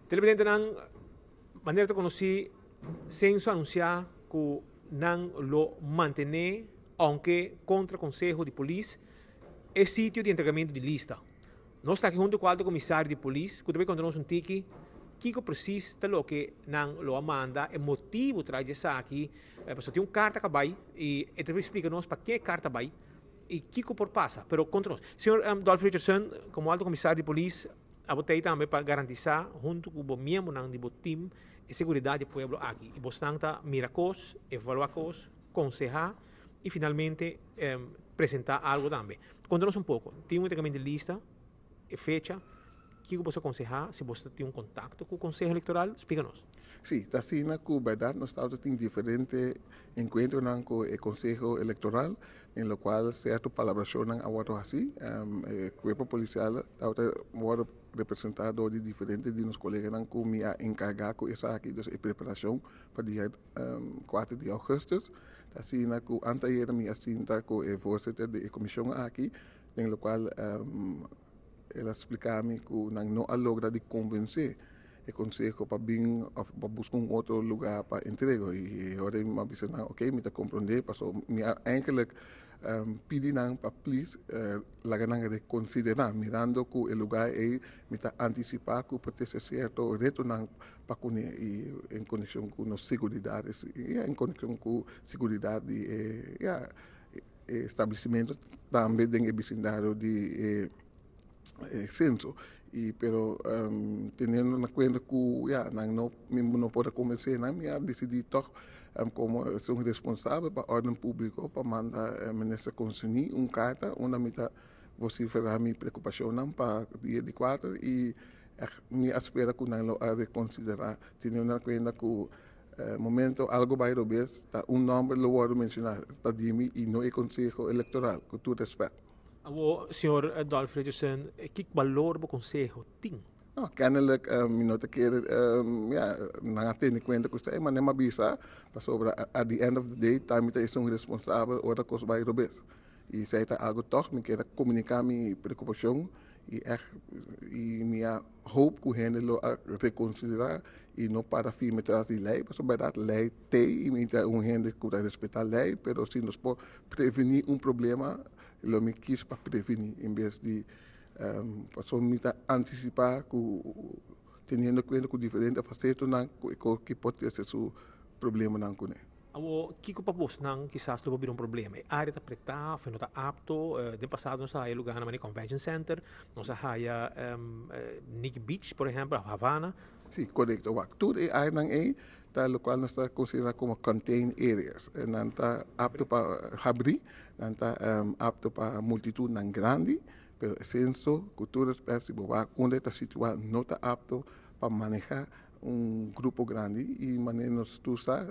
Televidente nan maneira de conhecer censo anunciar que não lo mantener aunque contra o Conselho de Polícia é sítio de entregamento de lista. Nós estamos aqui junto com o alto comissário de polícia, que também encontramos um tiki que precisa de lo que não lo manda, é motivo traz essa aqui, porque tem uma carta que vai e ele explica nós para que carta vai e que por passa, pero contra nós. Senhor Dolph Richardson, como alto comissário de polícia, a botei também para garantizar junto com o membro do time a segurança do povo aqui. E você está miracos, evaluar cos, aconselhar e finalmente apresentar algo também. Conta-nos um pouco. Tem um entregamento de lista, fecha, que você aconselhar, se você tem um contato com o Conselho Eleitoral, explica-nos. Sim, está assim na verdade nós estamos em diferentes encontros com o Conselho Eleitoral, em lo qual certo palabracionam agora assim, o corpo policial está agora representado de diferentes de nossos colegas que me encargar com essa aqui, a preparação para o dia 4 de agosto. Está assim na que anteayer me assinta com o voorzitter da comissão aqui, em lo qual ela explica-me que não logra de convencer o Conselho para vir para buscar outro lugar para entrega. E agora me disse, ok, me compreender, passou, me eigenlijk pedir para please lagar de considerar, mirando que o lugar é, me antecipar que pode ser certo, retornar para cunha e em conexão com nossa segurança, em conexão com segurança e estabelecimento também em vecindário de censo pero teniendo en cuenta que ya no puedo convencer me decidí toch como soy responsable para orden público para mandar minister Consini una carta una mitad vociferar mi preocupación para día de 4 y me espera que no lo ha de considerar teniendo en cuenta que momento algo vai haber un nombre lo voy a mencionar para mí y no el Consejo Electoral que tú respetas. O senhor Dolph Richardson, que valor o conselho tem? Kennelijk, minuten keren, na tenen kwenta kustai, maar nema bisa, pas sobre at the end of the day, time is un responsable, ora kos bij robes. E zij ta algo toch, me queda comunicar mi preocupação e minha hoop que gente lo reconsiderar e não para firme atrás de lei, mas sobre a lei tem e muita gente que respeitar a lei, pero se nós pode prevenir problema, lo me quis para prevenir em vez de passou muita antecipar tendo cuenta com diferente facetas que pode ser seu problema não com O que para você não quizás tu vir problema? A área está preta, foi não está apto. De passado nós há lugar na Convention Center, nós há Nick Beach, por exemplo, a Havana. Sim, correto. Tudo é área não é, tal qual nós está considerado como contained areas. Não está apto para abrir, não está apto para multitud não grande, pero censo, cultura espécie, onde está situado não está apto para manejar grupo grande e maneira nós tu sa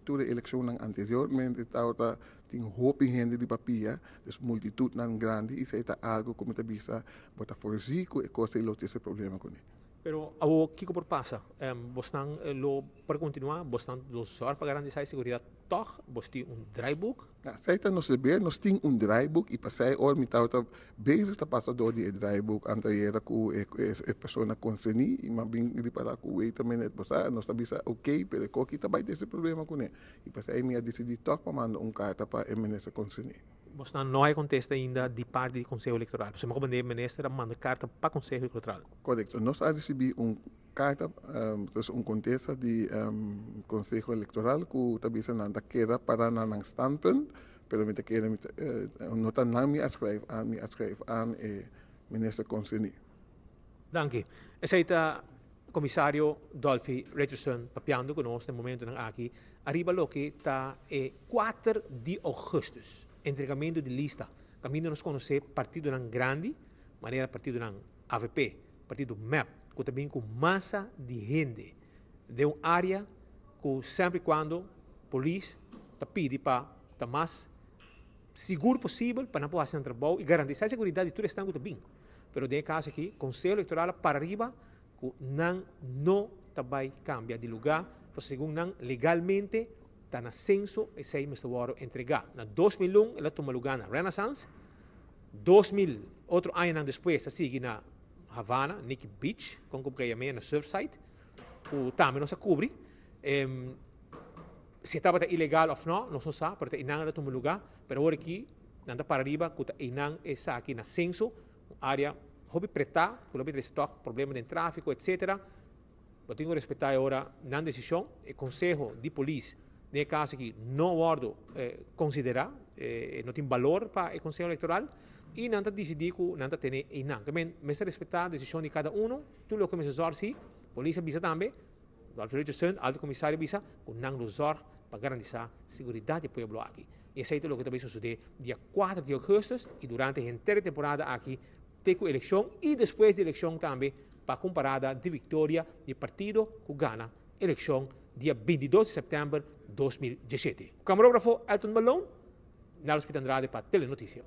toda eleição anteriormente estava tem hope gente de papia des multitud nan grande e se está algo como te bisa bota forzico e coisa lo esse problema com ele. Pero o que por passa, bostan lo para continuar, bostan lo sor para garantizar a segurança, toch, bosti draaiboek. Zij nós saber nós tem draaiboek e passei al met auto bezig te passar door die draaiboek anterior ku e persona conseni e maar bing di para ku wait a minute bosa nós bisa ok pero ko kita vai desse problema com ele e passei me decidi toch para mandar carta para minister conseni. Bostan não é contesta ainda de parte do Conselho Eleitoral. Você me mandar ministro manda carta para o Conselho Eleitoral. Correto. Nós recebi carta, contesta de Conselho Eleitoral que também se não queda para não standpunt, pero me queda não está não me escreve aan minister Consini. Dank u. Essa commissario Dolphy Richardson papiando conosco nel momento aqui arriba lo que está 4 de agosto. Entregamento de lista. Caminho nos conhecer partido não grande, maneira partido não AVP, partido MAP, que também com massa de gente de uma área que sempre quando a polícia pede para estar mais seguro possível para não poder fazer trabalho e garantir a segurança de todo o estado também. Mas no caso aqui, o Conselho Eleitoral para arriba, que não vai cambiar de lugar, porque segundo não legalmente está na censo e sei Mr. Waro entregar. Na 2001, ela toma lugar na Renaissance. 2000, outro ano depois, sigue na Havana, Nikki Beach, com que praia meia na Surfside, que também não se cobre. Se estava ilegal ou não, não se sabe, porque não era um lugar, mas agora aqui, nada para arriba, que não está aqui na censo, área hobby preta, que hobby de problema de tráfico, etc. Eu tenho que respeitar agora na decisão, o Conselho de Polícia, nesse caso aqui, não guardo considerar, não tem valor para o Conselho Eleitoral, e não decidir que não tem e não. Também, mas respeitar a decisão de cada um, tudo o que me se polícia visa também, o Alfredo Stern, alto comissário visa, que não nos para garantir a segurança do povo aqui. E isso é o que também sucede dia 4 de agosto e durante a inteira temporada aqui, tem a eleição e depois da eleição também, para comparada de vitória do partido que ganha a eleição dia 22 de setembro de 2017. O camarógrafo Elton Malone, na Hospital Andrade para Telenotícia.